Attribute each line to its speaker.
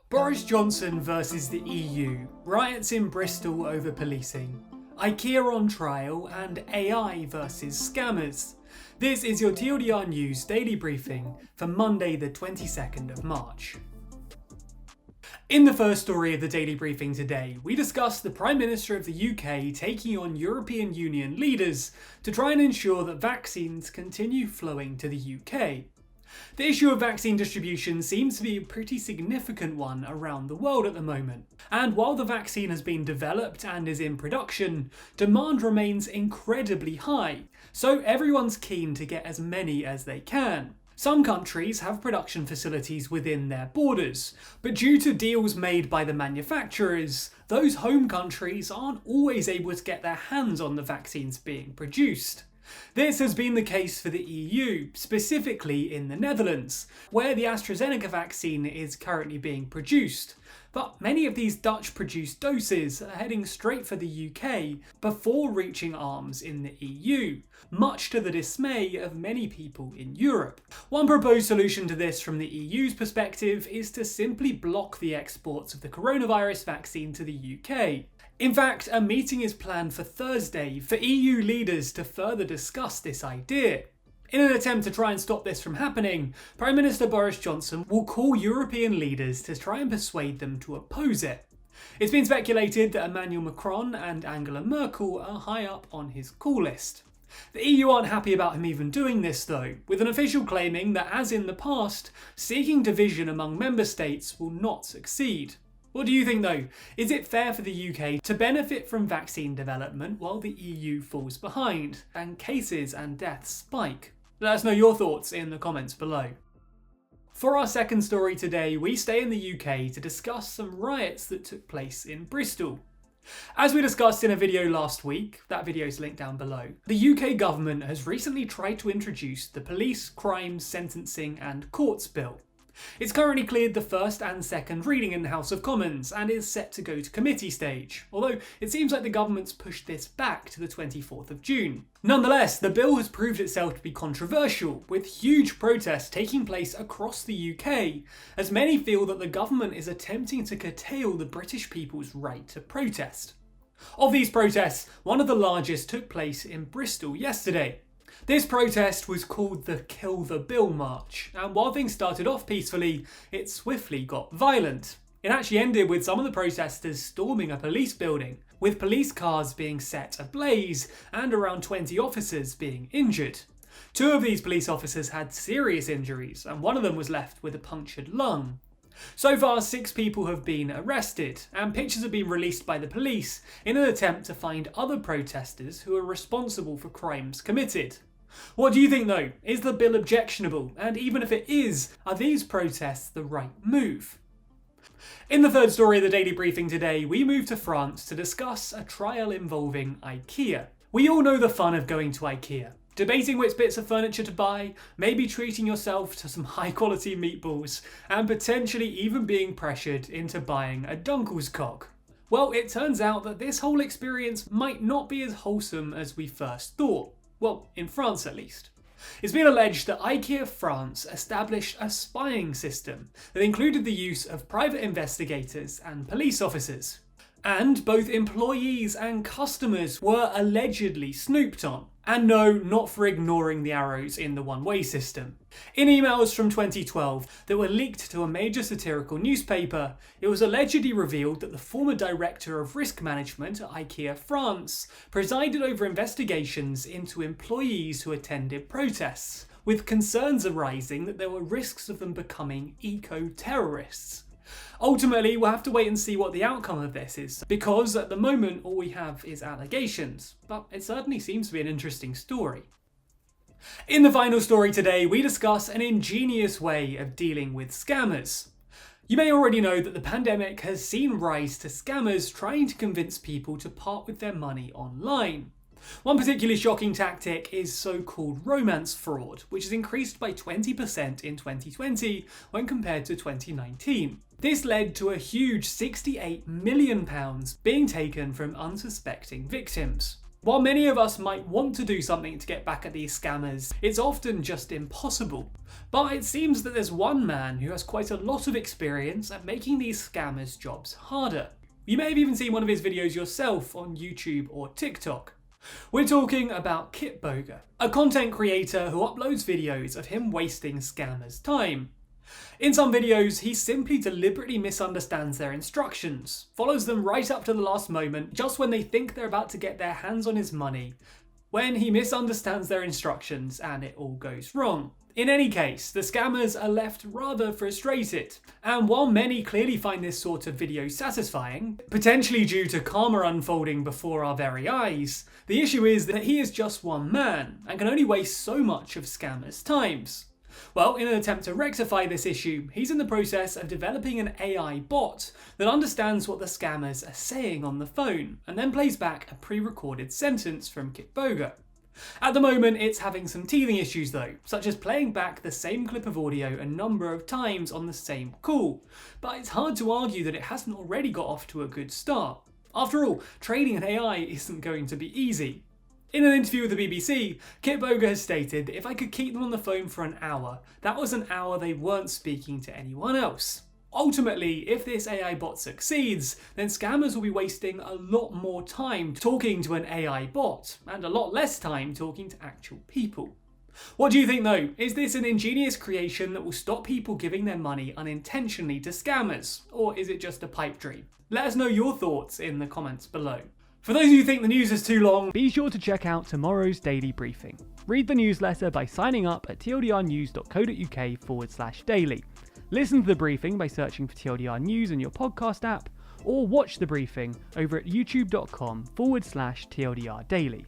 Speaker 1: Boris Johnson versus the EU, riots in Bristol over policing, IKEA on trial, and AI versus scammers. This is your TLDR News daily briefing for Monday the 22nd of March. In the first story of the daily briefing today, we discuss the Prime Minister of the UK taking on European Union leaders to try and ensure that vaccines continue flowing to the UK. The issue of vaccine distribution seems to be a pretty significant one around the world at the moment, and while the vaccine has been developed and is in production, demand remains incredibly high, so everyone's keen to get as many as they can. Some countries have production facilities within their borders, but due to deals made by the manufacturers, those home countries aren't always able to get their hands on the vaccines being produced. This has been the case for the EU, specifically in the Netherlands, where the AstraZeneca vaccine is currently being produced. But many of these Dutch-produced doses are heading straight for the UK before reaching arms in the EU, much to the dismay of many people in Europe. One proposed solution to this from the EU's perspective is to simply block the exports of the coronavirus vaccine to the UK. In fact, a meeting is planned for Thursday for EU leaders to further discuss this idea. In an attempt to try and stop this from happening, Prime Minister Boris Johnson will call European leaders to try and persuade them to oppose it. It's been speculated that Emmanuel Macron and Angela Merkel are high up on his call list. The EU aren't happy about him even doing this though, with an official claiming that, as in the past, seeking division among member states will not succeed. What do you think though? Is it fair for the UK to benefit from vaccine development while the EU falls behind, and cases and deaths spike? Let us know your thoughts in the comments below. For our second story today, we stay in the UK to discuss some riots that took place in Bristol. As we discussed in a video last week, that video is linked down below, the UK government has recently tried to introduce the Police, Crimes, Sentencing and Courts Bill. It's currently cleared the first and second reading in the House of Commons and is set to go to committee stage, although it seems like the government's pushed this back to the 24th of June. Nonetheless, the bill has proved itself to be controversial, with huge protests taking place across the UK, as many feel that the government is attempting to curtail the British people's right to protest. Of these protests, one of the largest took place in Bristol yesterday. This protest was called the Kill the Bill March, and while things started off peacefully, it swiftly got violent. It actually ended with some of the protesters storming a police building, with police cars being set ablaze and around 20 officers being injured. Two of these police officers had serious injuries, and one of them was left with a punctured lung. So far, 6 people have been arrested, and pictures have been released by the police in an attempt to find other protesters who are responsible for crimes committed. What do you think though? Is the bill objectionable? And even if it is, are these protests the right move? In the third story of the daily briefing today, we move to France to discuss a trial involving IKEA. We all know the fun of going to IKEA. Debating which bits of furniture to buy, maybe treating yourself to some high quality meatballs, and potentially even being pressured into buying a Dunkelscock. Well, it turns out that this whole experience might not be as wholesome as we first thought. Well, in France at least. It's been alleged that IKEA France established a spying system that included the use of private investigators and police officers. And both employees and customers were allegedly snooped on. And no, not for ignoring the arrows in the one-way system. In emails from 2012 that were leaked to a major satirical newspaper, it was allegedly revealed that the former director of risk management at IKEA France presided over investigations into employees who attended protests, with concerns arising that there were risks of them becoming eco-terrorists. Ultimately, we'll have to wait and see what the outcome of this is, because at the moment all we have is allegations, but it certainly seems to be an interesting story. In the final story today, we discuss an ingenious way of dealing with scammers. You may already know that the pandemic has seen rise to scammers trying to convince people to part with their money online. One particularly shocking tactic is so-called romance fraud, which has increased by 20% in 2020 when compared to 2019. This led to a huge £68 million being taken from unsuspecting victims. While many of us might want to do something to get back at these scammers, it's often just impossible. But it seems that there's one man who has quite a lot of experience at making these scammers' jobs harder. You may have even seen one of his videos yourself on YouTube or TikTok. We're talking about Kitboga, a content creator who uploads videos of him wasting scammers' time. In some videos, he simply deliberately misunderstands their instructions, follows them right up to the last moment, just when they think they're about to get their hands on his money, when he misunderstands their instructions and it all goes wrong. In any case, the scammers are left rather frustrated, and while many clearly find this sort of video satisfying, potentially due to karma unfolding before our very eyes, the issue is that he is just one man and can only waste so much of scammers' times. Well, in an attempt to rectify this issue, he's in the process of developing an AI bot that understands what the scammers are saying on the phone and then plays back a pre-recorded sentence from Kitboga. At the moment, it's having some teething issues though, such as playing back the same clip of audio a number of times on the same call, but it's hard to argue that it hasn't already got off to a good start. After all, training an AI isn't going to be easy. In an interview with the BBC, Kitboga has stated that if I could keep them on the phone for an hour, that was an hour they weren't speaking to anyone else. Ultimately, if this AI bot succeeds, then scammers will be wasting a lot more time talking to an AI bot, and a lot less time talking to actual people. What do you think though? Is this an ingenious creation that will stop people giving their money unintentionally to scammers? Or is it just a pipe dream? Let us know your thoughts in the comments below. For those of you who think the news is too long, be sure to check out tomorrow's daily briefing. Read the newsletter by signing up at tldrnews.co.uk/daily. Listen to the briefing by searching for TLDR News in your podcast app, or watch the briefing over at youtube.com/TLDR Daily.